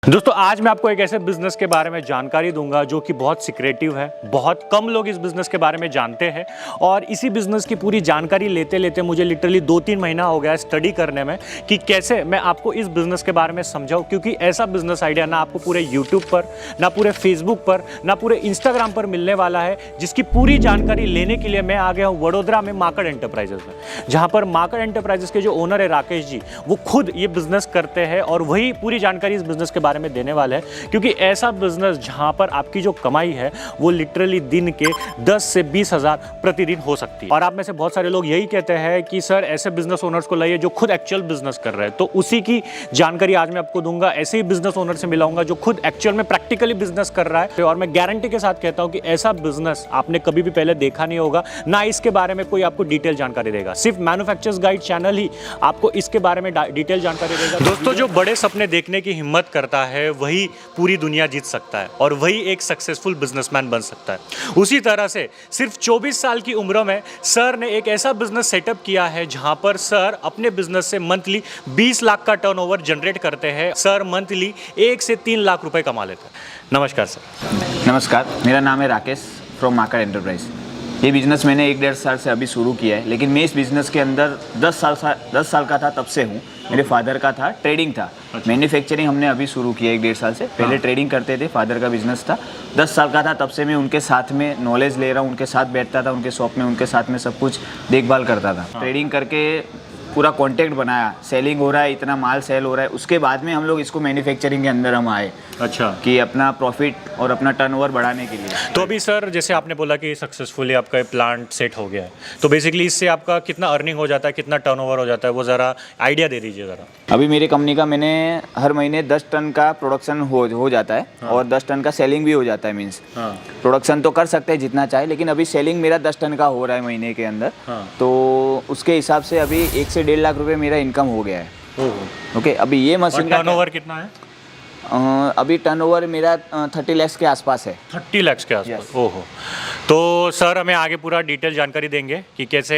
दोस्तों आज मैं आपको एक ऐसे बिजनेस के बारे में जानकारी दूंगा जो कि बहुत सीक्रेटिव है। बहुत कम लोग इस बिजनेस के बारे में जानते हैं और इसी बिजनेस की पूरी जानकारी लेते लेते मुझे लिटरली 2-3 महीना हो गया स्टडी करने में कि कैसे मैं आपको इस बिजनेस के बारे में समझाऊं, क्योंकि ऐसा बिजनेस आइडिया ना आपको पूरे यूट्यूब पर, ना पूरे फेसबुक पर, ना पूरे इंस्टाग्राम पर मिलने वाला है। जिसकी पूरी जानकारी लेने के लिए मैं आ गया हूँ वडोदरा में माकड़ एंटरप्राइजेस में, जहाँ पर माकड़ एंटरप्राइजेस के जो ओनर है राकेश जी, वो खुद ये बिजनेस करते हैं और वही पूरी जानकारी इस बिजनेस के बारे में देने वाले हैं। क्योंकि ऐसा बिजनेस जहां पर आपकी जो कमाई है वो लिटरली दिन के 10 से 20 हज़ार प्रतिदिन हो सकती है। और आप में से बहुत सारे लोग यही कहते हैं कि सर ऐसे बिजनेस ओनर्स को लाइए जो खुद एक्चुअल बिजनेस कर रहे हैं, तो उसी की जानकारी आज मैं आपको दूंगा। ऐसे ही बिजनेस ओनर से मिलाऊंगा जो खुद एक्चुअल में प्रैक्टिकली बिजनेस कर रहा है और मैं गारंटी के साथ कहता हूं कि ऐसा बिजनेस आपने कभी भी पहले देखा नहीं होगा, ना इसके बारे में कोई आपको डिटेल जानकारी देगा। सिर्फ मैन्युफैक्चरर्स गाइड चैनल ही आपको इसके बारे में डिटेल जानकारी देगा। दोस्तों जो बड़े सपने देखने की हिम्मत करता है वही पूरी दुनिया जीत सकता है और वही एक सक्सेसफुल बिजनेसमैन बन सकता है। उसी तरह से सिर्फ 24 साल की उम्र में सर ने एक ऐसा बिजनेस सेटअप किया है जहां पर सर अपने बिजनेस से मंथली 20 लाख का टर्नओवर जनरेट करते हैं। सर मंथली 1 से 3 लाख रुपए कमा लेते हैं। नमस्कार सर। नमस्कार, मेरा नाम है राकेश फ्रॉम माकड़ एंटरप्राइज। ये बिज़नेस मैंने 1-1.5 साल से अभी शुरू किया है, लेकिन मैं इस बिज़नेस के अंदर 10 साल का था तब से हूँ। मेरे फादर का था, ट्रेडिंग था। मैन्युफैक्चरिंग हमने अभी शुरू किया 1-1.5 साल से। पहले ट्रेडिंग करते थे, फादर का बिज़नेस था। 10 साल का था तब से मैं उनके साथ में नॉलेज ले रहा हूँ, उनके साथ बैठता था, उनके शॉप में उनके साथ में सब कुछ देखभाल करता था। ट्रेडिंग करके पूरा कॉन्टैक्ट बनाया, सेलिंग हो रहा है, इतना माल सेल हो रहा है, उसके बाद में हम लोग इसको मैन्युफैक्चरिंग के अंदर हम आए। अच्छा, कि अपना प्रॉफिट और अपना टर्नओवर बढ़ाने के लिए। तो अभी सर जैसे आपने बोला कि सक्सेसफुली आपका प्लांट सेट हो गया है, तो बेसिकली इससे आपका कितना अर्निंग हो जाता है, कितना टर्नओवर हो जाता है, वो ज़रा आइडिया दे दीजिए ज़रा। अभी मेरी कंपनी का मैंने हर महीने 10 टन का प्रोडक्शन हो जाता है। हाँ। और 10 टन का सेलिंग भी हो जाता है। मीन्स हाँ। प्रोडक्शन तो कर सकते हैं जितना चाहे, लेकिन अभी सेलिंग मेरा 10 टन का हो रहा है महीने के अंदर। हाँ। तो उसके हिसाब से अभी 1 से 1.5 लाख रुपए मेरा इनकम हो गया है। ओके, अभी ये मशीन का टर्नओवर कितना है? अभी टर्नओवर मेरा 30 लाख के आसपास है। 30 लाख के आसपास। ओहो। तो सर हमें आगे पूरा डिटेल जानकारी देंगे कि कैसे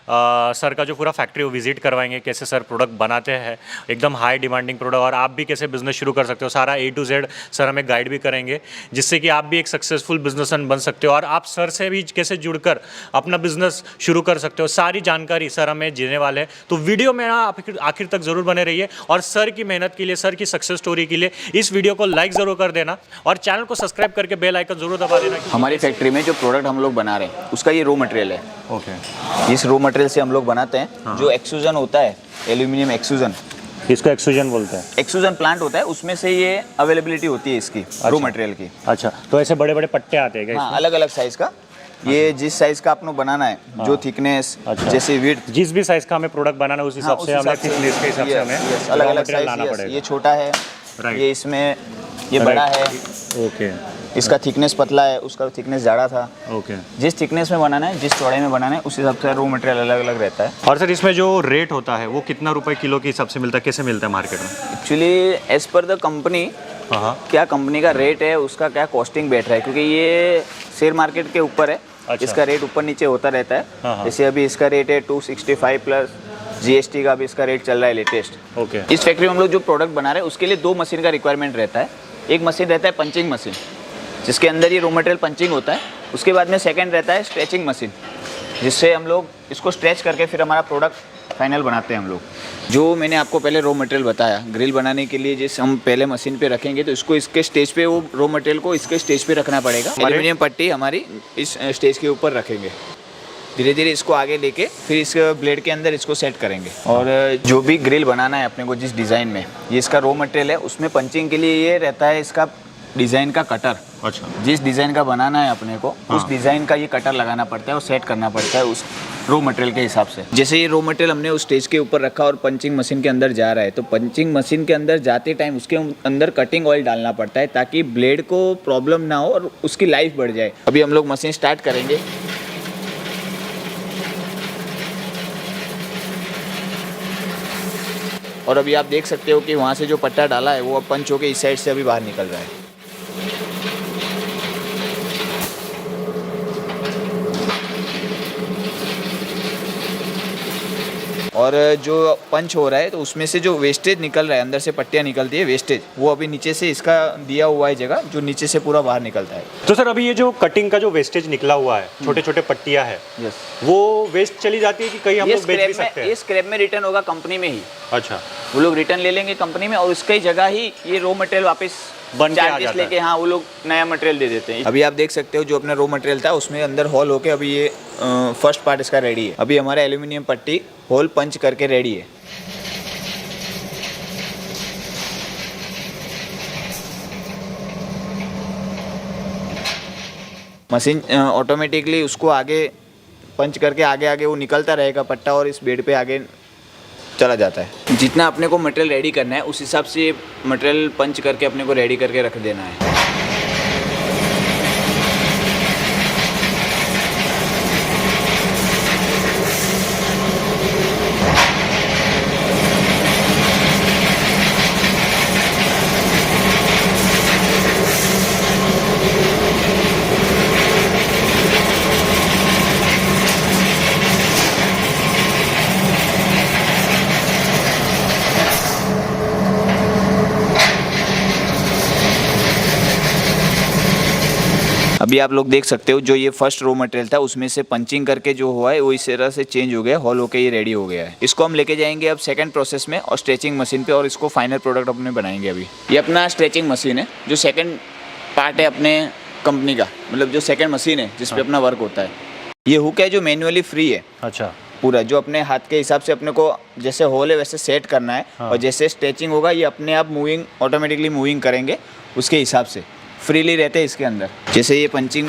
सर का जो पूरा फैक्ट्री वो विजिट करवाएंगे, कैसे सर प्रोडक्ट बनाते हैं, एकदम हाई डिमांडिंग प्रोडक्ट, और आप भी कैसे बिजनेस शुरू कर सकते हो, सारा A to Z सर हमें गाइड भी करेंगे, जिससे कि आप भी एक सक्सेसफुल बिजनेसमैन बन सकते हो और आप सर से भी कैसे जुड़कर अपना बिजनेस शुरू कर सकते हो। सारी जानकारी सर हमें देने वाले हैं। तो वीडियो में आप आखिर तक जरूर बने रहिए और सर की मेहनत के लिए, सर की सक्सेस स्टोरी के लिए इस वीडियो को लाइक जरूर कर देना और चैनल को सब्सक्राइब करके बेल आइकन जरूर दबा देना। हमारी फैक्ट्री में जो प्रोडक्ट हम लोग बना रहे हैं उसका ये रॉ मटेरियल है। ओके। इस रॉ मटेरियल से हम लोग बनाते हैं। हाँ। जो एक्सट्रूजन होता है, एल्यूमिनियम एक्सट्रूजन, इसको एक्सट्रूजन बोलते हैं। एक्सट्रूजन प्लांट होता है, उसमें से ये अवेलेबिलिटी होती है इसकी। अच्छा। रॉ मटेरियल की। अच्छा, तो ऐसे बड़े बड़े पट्टे आते हैं क्या? हाँ, अलग अलग साइज का। ये जिस साइज का आपको बनाना है, हाँ। जो थिकनेस, अच्छा। जैसे विड्थ, जिस भी साइज का हमें प्रोडक्ट बनाना है उस हिसाब से हमें थिकनेस के हिसाब से हमें अलग अलग साइज लाना पड़ेगा। ये छोटा है, ये इसमें ये बड़ा है। ओके। इसका थिकनेस पतला है, उसका थिकनेस ज़्यादा था। ओके। जिस थिकनेस में बनाना है, जिस चौड़ाई में बनाना है, उस हिसाब से रॉ मटेरियल अलग अलग रहता है। और सर इसमें जो रेट होता है वो कितना रुपए किलो के हिसाब से मिलता है, कैसे मिलता है मार्केट में? Actually as per the company, क्या कंपनी का रेट है, उसका क्या कॉस्टिंग बैठ रहा है, क्योंकि ये शेयर मार्केट के ऊपर है। अच्छा। इसका रेट ऊपर नीचे होता रहता है। जैसे अभी इसका रेट है 265 प्लस GST का भी इसका रेट चल रहा है लेटेस्ट। ओके। इस फैक्ट्री में हम लोग जो प्रोडक्ट बना रहे हैं उसके लिए 2 मशीन का रिक्वायरमेंट रहता है। एक मशीन रहता है पंचिंग मशीन, जिसके अंदर ये रॉ मटेरियल पंचिंग होता है। उसके बाद में सेकंड रहता है स्ट्रेचिंग मशीन, जिससे हम लोग इसको स्ट्रेच करके फिर हमारा प्रोडक्ट फाइनल बनाते हैं हम लोग। जो मैंने आपको पहले रॉ मटेरियल बताया, ग्रिल बनाने के लिए जिस हम पहले मशीन पे रखेंगे, तो इसको इसके स्टेज पे, वो रॉ मटेरियल को इसके स्टेज पे रखना पड़ेगा। एल्यूमिनियम पट्टी हमारी इस स्टेज के ऊपर रखेंगे। धीरे धीरे इसको आगे लेके फिर इस ब्लेड के अंदर इसको सेट करेंगे। और जो भी ग्रिल बनाना है अपने को, जिस डिज़ाइन में ये इसका रॉ मटेरियल है, उसमें पंचिंग के लिए ये रहता है इसका डिज़ाइन का कटर। अच्छा। जिस डिज़ाइन का बनाना है अपने को, उस डिज़ाइन का ये कटर लगाना पड़ता है और सेट करना पड़ता है उस रॉ मटेरियल के हिसाब से। जैसे ये रॉ मटेरियल हमने उस स्टेज के ऊपर रखा और पंचिंग मशीन के अंदर जा रहा है, तो पंचिंग मशीन के अंदर जाते टाइम उसके अंदर कटिंग ऑयल डालना पड़ता है ताकि ब्लेड को प्रॉब्लम ना हो और उसकी लाइफ बढ़ जाए। अभी हम लोग मशीन स्टार्ट करेंगे। और अभी आप देख सकते हो कि वहाँ से जो पट्टा डाला है वो अब पंच होकर इस साइड से अभी बाहर निकल रहा है। और जो पंच हो रहा है तो उसमें से जो वेस्टेज निकल रहा है, अंदर से पट्टियाँ निकलती है वेस्टेज, वो अभी नीचे से इसका दिया हुआ है जगह, जो नीचे से पूरा बाहर निकलता है। तो सर अभी ये जो कटिंग का जो वेस्टेज निकला हुआ है, छोटे छोटे पट्टियाँ है, वो वेस्ट चली जाती है कि कहीं हम लोग बेच भी सकते हैं? ये स्क्रैप में रिटर्न होगा कंपनी में ही। अच्छा, वो लोग रिटर्न ले लेंगे कंपनी में और उसकी जगह ही ये रॉ मटेरियल वापस बन के आ चार्जेस जाता लेके, हाँ वो लोग नया मटेरियल दे देते हैं। अभी आप देख सकते हो जो अपना रॉ मटेरियल था उसमें अंदर होल होके अभी ये फर्स्ट पार्ट इसका रेडी है। अभी हमारा एल्यूमिनियम पट्टी होल पंच करके रेडी है। मशीन ऑटोमेटिकली उसको आगे पंच करके आगे आगे वो निकलता रहेगा पट्टा और इस बेड पे आगे चला जाता है। जितना अपने को मटेरियल रेडी करना है उस हिसाब से मटेरियल पंच करके अपने को रेडी करके रख देना है। अभी आप लोग देख सकते हो जो ये फर्स्ट रॉ मटेरियल था उसमें से पंचिंग करके जो हुआ है वो इस तरह से चेंज हो गया, हॉल होके ये रेडी हो गया है। इसको हम लेके जाएंगे अब सेकंड प्रोसेस में और स्ट्रेचिंग मशीन पे और इसको फाइनल प्रोडक्ट अपने बनाएंगे। अभी ये अपना स्ट्रेचिंग मशीन है जो सेकंड पार्ट है अपने कंपनी का, मतलब जो सेकंड मशीन है जिसपे अपना वर्क होता है। ये हुक है जो मैन्युअली फ्री है। अच्छा, पूरा जो अपने हाथ के हिसाब से अपने को जैसे होल है वैसे सेट करना है। और जैसे स्ट्रेचिंग होगा ये अपने आप मूविंग ऑटोमेटिकली मूविंग करेंगे उसके हिसाब से, फ्रीली रहते हैं इसके अंदर। जैसे ये पंचिंग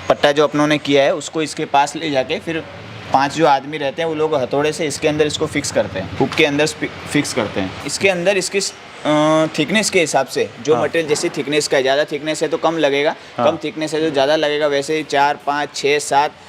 पट्टा जो अपनों ने किया है उसको इसके पास ले जाके फिर 5 जो आदमी रहते हैं वो लोग हथौड़े से इसके अंदर इसको फिक्स करते हैं, हुक के अंदर फिक्स करते हैं। इसके अंदर इसकी थिकनेस के हिसाब से जो मटेरियल जैसी थिकनेस का है, ज़्यादा थिकनेस है तो कम लगेगा, कम थिकनेस है तो ज़्यादा लगेगा। वैसे ही 4, 5, 6, 7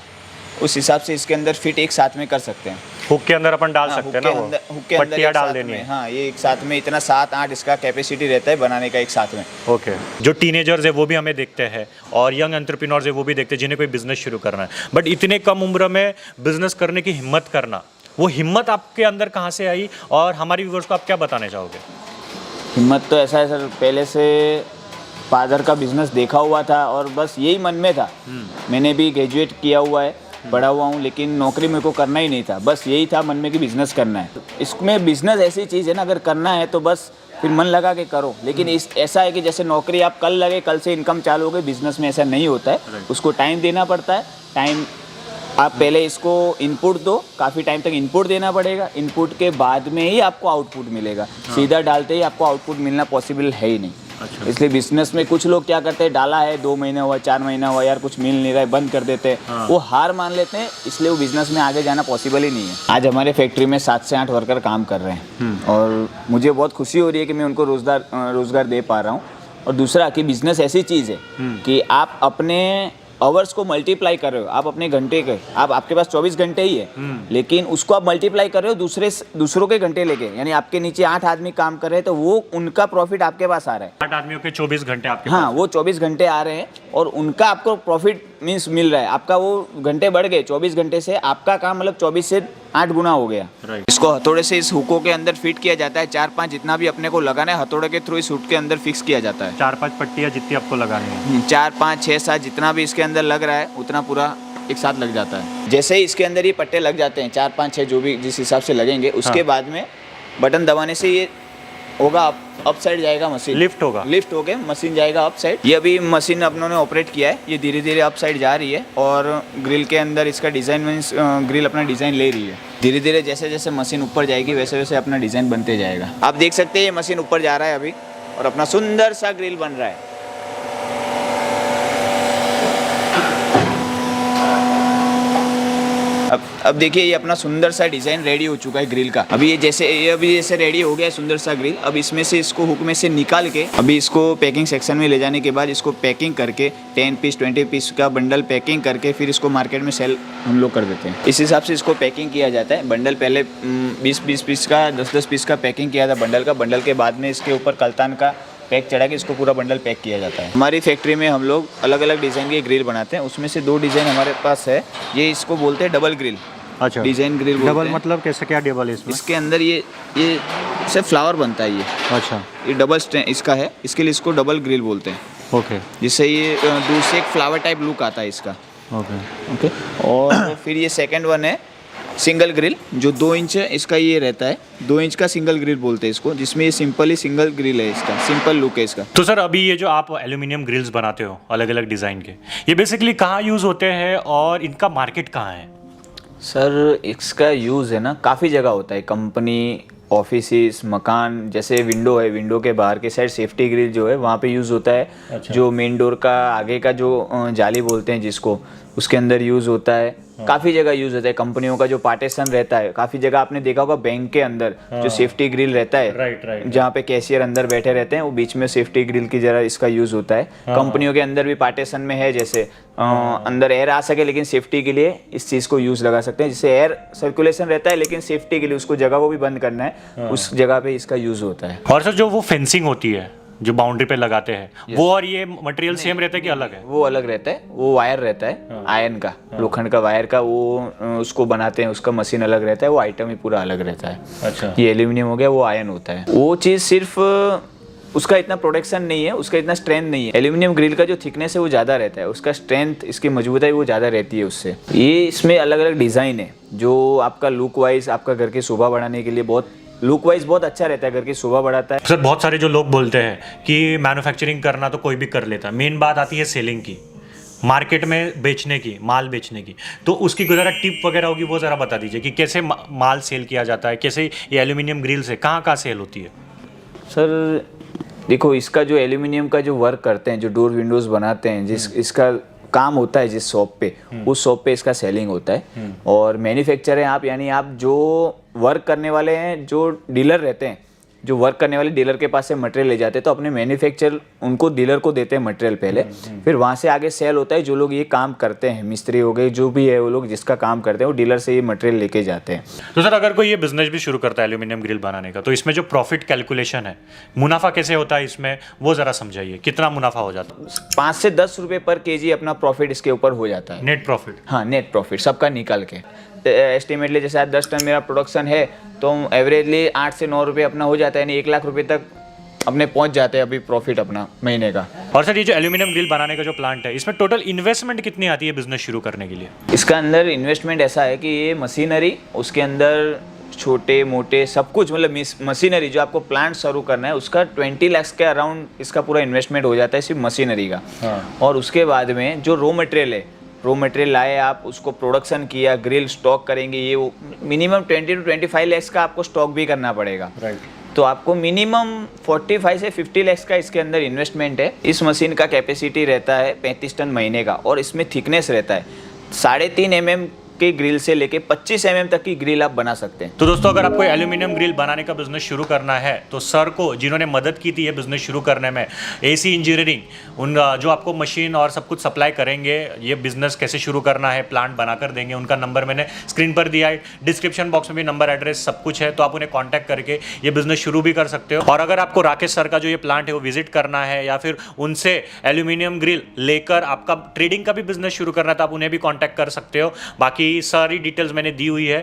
उस हिसाब से इसके अंदर फिट एक साथ में कर सकते हैं। हुक के अंदर अपन डाल सकते हैं ना, हुक के अंदर पट्टियाँ डाल देनी है। हाँ, ये एक साथ में इतना 7-8 इसका कैपेसिटी रहता है बनाने का एक साथ में। ओके, जो टीनेजर्स है वो भी हमें देखते हैं और यंग एंटरप्रेन्योर्स है वो भी देखते हैं जिन्हें कोई बिजनेस शुरू करना है, बट इतने कम उम्र में बिजनेस करने की हिम्मत करना, वो हिम्मत आपके अंदर कहाँ से आई और हमारे व्यूअर्स को आप क्या बताना चाहोगे? हिम्मत तो ऐसा है सर, पहले से फादर का बिजनेस देखा हुआ था और बस यही मन में था। मैंने भी ग्रेजुएट किया हुआ है, पढ़ा हुआ हूँ, लेकिन नौकरी मेरे को करना ही नहीं था। बस यही था मन में कि बिज़नेस करना है। इसमें बिज़नेस ऐसी चीज़ है ना, अगर करना है तो बस फिर मन लगा के करो। लेकिन ऐसा है कि जैसे नौकरी आप कल लगे कल से इनकम चालू हो गई, बिज़नेस में ऐसा नहीं होता है। उसको टाइम देना पड़ता है। टाइम आप पहले इसको इनपुट दो, काफ़ी टाइम तक इनपुट देना पड़ेगा। इनपुट के बाद में ही आपको आउटपुट मिलेगा। सीधा डालते ही आपको आउटपुट मिलना पॉसिबल है ही नहीं। अच्छा। इसलिए बिजनेस में कुछ लोग क्या करते हैं, डाला है 2 महीना हुआ, 4 महीना हुआ, यार कुछ मिल नहीं रहा है, बंद कर देते हैं। वो हार मान लेते हैं, इसलिए वो बिजनेस में आगे जाना पॉसिबल ही नहीं है। आज हमारे फैक्ट्री में 7 से 8 वर्कर काम कर रहे हैं और मुझे बहुत खुशी हो रही है कि मैं उनको रोज़गार दे पा रहा हूँ। और दूसरा कि बिजनेस ऐसी चीज़ है कि आप अपने आवर्स को मल्टीप्लाई कर रहे हो। आप अपने घंटे के, आपके पास 24 घंटे ही है, लेकिन उसको आप मल्टीप्लाई कर रहे हो दूसरों के घंटे लेके। यानी आपके नीचे 8 आदमी काम कर रहे हैं तो वो उनका प्रॉफिट आपके पास आ रहा है। 8 आदमियों के 24 घंटे आपके हाँ, वो 24 घंटे आ रहे हैं और उनका आपको प्रॉफिट मीन्स मिल रहा है। आपका वो घंटे बढ़ गए, 24 घंटे से आपका काम मतलब 24 से 8 गुना हो गया। इसको हथौड़े से इस हुकों के अंदर फिट किया जाता है। 4-5 जितना भी अपने को लगाना है हथौड़े के थ्रू इस हुक के अंदर फिक्स किया जाता है। 4-5 पट्टियाँ जितनी आपको लगानी है, 4, 5, 6, 7 जितना भी इसके अंदर लग रहा है उतना पूरा एक साथ लग जाता है। जैसे ही इसके अंदर ये पट्टे लग जाते हैं, 4, 5, 6 जो भी जिस हिसाब से लगेंगे, उसके बाद में बटन दबाने से ये होगा अप साइड जाएगा, मशीन लिफ्ट हो गया, मशीन जाएगा अप साइड। ये अभी मशीन अपनों ने ऑपरेट किया है, ये धीरे धीरे अप साइड जा रही है और ग्रिल के अंदर इसका डिज़ाइन मीन्स ग्रिल अपना डिज़ाइन ले रही है। धीरे धीरे जैसे जैसे मशीन ऊपर जाएगी वैसे वैसे अपना डिज़ाइन बनते जाएगा। आप देख सकते हैं ये मशीन ऊपर जा रहा है अभी और अपना सुंदर सा ग्रिल बन रहा है। अब देखिए ये अपना सुंदर सा डिज़ाइन रेडी हो चुका है ग्रिल का। अभी ये जैसे रेडी हो गया है सुंदर सा ग्रिल। अब इसमें से इसको हुक में से निकाल के अभी इसको पैकिंग सेक्शन में ले जाने के बाद इसको पैकिंग करके 10 पीस 20 पीस का बंडल पैकिंग करके फिर इसको मार्केट में सेल हम लोग कर देते हैं। इस हिसाब से इसको पैकिंग किया जाता है। बंडल पहले 20-20 पीस का 10-10 पीस का पैकिंग किया था बंडल का। बंडल के बाद में इसके ऊपर कलतान का पैक चढ़ा के इसको पूरा बंडल पैक किया जाता है। हमारी फैक्ट्री में हम लोग अलग अलग डिज़ाइन के ग्रिल बनाते हैं। उसमें से 2 डिज़ाइन हमारे पास है। ये इसको बोलते हैं डबल ग्रिल। अच्छा, डिजाइन ग्रिल बोलते डबल हैं। मतलब कैसे, क्या डबल है इसमें? इसके अंदर ये से फ्लावर बनता है ये। अच्छा, ये डबल स्टैंड इसका है, इसके लिए इसको डबल ग्रिल बोलते हैं। ओके जिससे ये दूर से एक फ्लावर टाइप लुक आता है इसका। ओके। ओके। और फिर ये सेकंड वन है सिंगल ग्रिल, जो 2 इंच है इसका ये रहता है। 2 इंच का सिंगल ग्रिल बोलते हैं इसको, जिसमें ये सिंपल ही सिंगल ग्रिल है इसका, सिंपल लुक है इसका। तो सर अभी ये जो आप एल्यूमिनियम ग्रिल्स बनाते हो अलग अलग डिज़ाइन के, ये बेसिकली कहाँ यूज़ होते हैं और इनका मार्केट कहाँ है? सर इसका यूज़ है ना काफ़ी जगह होता है, कंपनी, ऑफिसेस, मकान। जैसे विंडो है, विंडो के बाहर के साइड सेफ्टी ग्रिल जो है वहाँ पे यूज़ होता है। अच्छा। जो मेन डोर का आगे का जो जाली बोलते हैं जिसको, उसके अंदर यूज़ होता है। काफ़ी जगह यूज़ होता है। कंपनियों का जो पार्टीशन रहता है, काफ़ी जगह आपने देखा होगा बैंक के अंदर जो सेफ्टी ग्रिल रहता है, राइट। जहाँ पे कैशियर अंदर बैठे रहते हैं, वो बीच में सेफ्टी ग्रिल की जरा इसका यूज़ होता है। कंपनियों के अंदर भी पार्टीशन में है, जैसे अंदर एयर आ सके, लेकिन सेफ्टी के लिए इस चीज़ को यूज़ लगा सकते हैं। जिससे एयर सर्कुलेशन रहता है, लेकिन सेफ्टी के लिए उसको जगह को भी बंद करना है, उस जगह पे इसका यूज़ होता है। और सर जो वो फेंसिंग होती है जो बाउंड्री पे लगाते हैं, वो और ये मटेरियल सेम रहता है कि अलग है? वो अलग रहता है, वो वायर रहता है आयरन का, लोखंड का वायर का, वो उसको बनाते हैं, उसका मशीन अलग रहता है, वो आइटम ही पूरा अलग रहता है। अच्छा। ये एल्यूमिनियम हो गया, वो आयरन होता है। वो चीज़ सिर्फ उसका इतना प्रोटेक्शन नहीं है, उसका इतना स्ट्रेंथ नहीं है। एल्यूमिनियम ग्रिल का जो थिकनेस है वो ज़्यादा रहता है, उसका स्ट्रेंथ, इसकी मजबूताई वो ज़्यादा रहती है उससे। ये इसमें अलग अलग डिज़ाइन है जो आपका लुक वाइज, आपका घर की शोभा बढ़ाने के लिए बहुत लुक वाइज बहुत अच्छा रहता है, घर की शोभा बढ़ाता है। सर बहुत सारे जो लोग बोलते हैं कि मैन्युफैक्चरिंग करना तो कोई भी कर लेता है, मेन बात आती है सेलिंग की, मार्केट में बेचने की, माल बेचने की। तो उसकी ज़रा टिप वगैरह होगी वो ज़रा बता दीजिए कि कैसे माल सेल किया जाता है, कैसे ये एल्यूमिनियम ग्रिल से कहाँ कहाँ सेल होती है? सर देखो, इसका जो एल्यूमिनियम का जो वर्क करते हैं, जो डोर विंडोज़ बनाते हैं, जिस इसका काम होता है जिस शॉप पे, उस शॉप पे इसका सेलिंग होता है। और मैन्युफैक्चर है आप, यानी आप जो वर्क करने वाले हैं, जो डीलर रहते हैं, जो वर्क करने वाले डीलर के पास से मटेरियल ले जाते हैं, तो अपने मैन्युफैक्चर उनको डीलर को देते हैं मटेरियल पहले, फिर वहाँ से आगे सेल होता है। जो लोग ये काम करते हैं, मिस्त्री हो गए, जो भी है वो लोग जिसका काम करते हैं, वो डीलर से ये मटेरियल लेके जाते हैं। तो सर अगर कोई ये बिजनेस भी शुरू करता है एल्यूमिनियम ग्रिल बनाने का, तो इसमें जो प्रॉफिट कैलकुलेशन है, मुनाफा कैसे होता है इसमें, वो ज़रा समझाइए, कितना मुनाफा हो जाता है? 5 से 10 रुपये पर केजी अपना प्रॉफिट इसके ऊपर हो जाता है। Net profit? हाँ, नेट प्रॉफिट सबका निकाल के। एस्टिमेटली जैसे आज 10 टन मेरा प्रोडक्शन है, तो एवरेजली 8 से 9 रुपये अपना हो जाता है, यानी 1 लाख रुपये तक अपने पहुंच जाते हैं अभी प्रॉफिट अपना महीने का। और सर ये जो एल्यूमिनियम ग्रिल बनाने का जो प्लांट है, इसमें टोटल इन्वेस्टमेंट कितनी आती है बिजनेस शुरू करने के लिए? इसका अंदर इन्वेस्टमेंट ऐसा है कि ये मशीनरी, उसके अंदर छोटे मोटे सब कुछ, मतलब मशीनरी जो आपको प्लांट शुरू करना है, उसका 20 लाख के अराउंड इसका पूरा इन्वेस्टमेंट हो जाता है सिर्फ मशीनरी का। और उसके बाद में जो रॉ मटेरियल है, रॉ मटेरियल लाए आप, उसको प्रोडक्शन किया, ग्रिल स्टॉक करेंगे, ये वो मिनिमम 20 to 25 लाख का आपको स्टॉक भी करना पड़ेगा। तो आपको मिनिमम 45 से 50 लाख का इसके अंदर इन्वेस्टमेंट है। इस मशीन का कैपेसिटी रहता है 35 टन महीने का, और इसमें थिकनेस रहता है 3.5 mm के ग्रिल से लेके 25 mm तक की ग्रिल आप बना सकते हैं। तो दोस्तों अगर आपको एल्यूमिनियम ग्रिल बनाने का बिजनेस शुरू करना है, तो सर को जिन्होंने मदद की थी ये बिजनेस शुरू करने में, एसी इंजीनियरिंग, उन जो आपको मशीन और सब कुछ सप्लाई करेंगे, ये बिजनेस कैसे शुरू करना है, प्लांट बनाकर देंगे, उनका नंबर मैंने स्क्रीन पर दिया है, डिस्क्रिप्शन बॉक्स में भी नंबर, एड्रेस सब कुछ है, तो आप उन्हें कॉन्टैक्ट करके ये बिजनेस शुरू भी कर सकते हो। और अगर आपको राकेश सर का जो ये प्लांट है वो विजिट करना है, या फिर उनसे एल्यूमिनियम ग्रिल लेकर आपका ट्रेडिंग का भी बिजनेस शुरू करना है, तो आप उन्हें भी कॉन्टैक्ट कर सकते हो। बाकी सारी डिटेल्स मैंने दी हुई है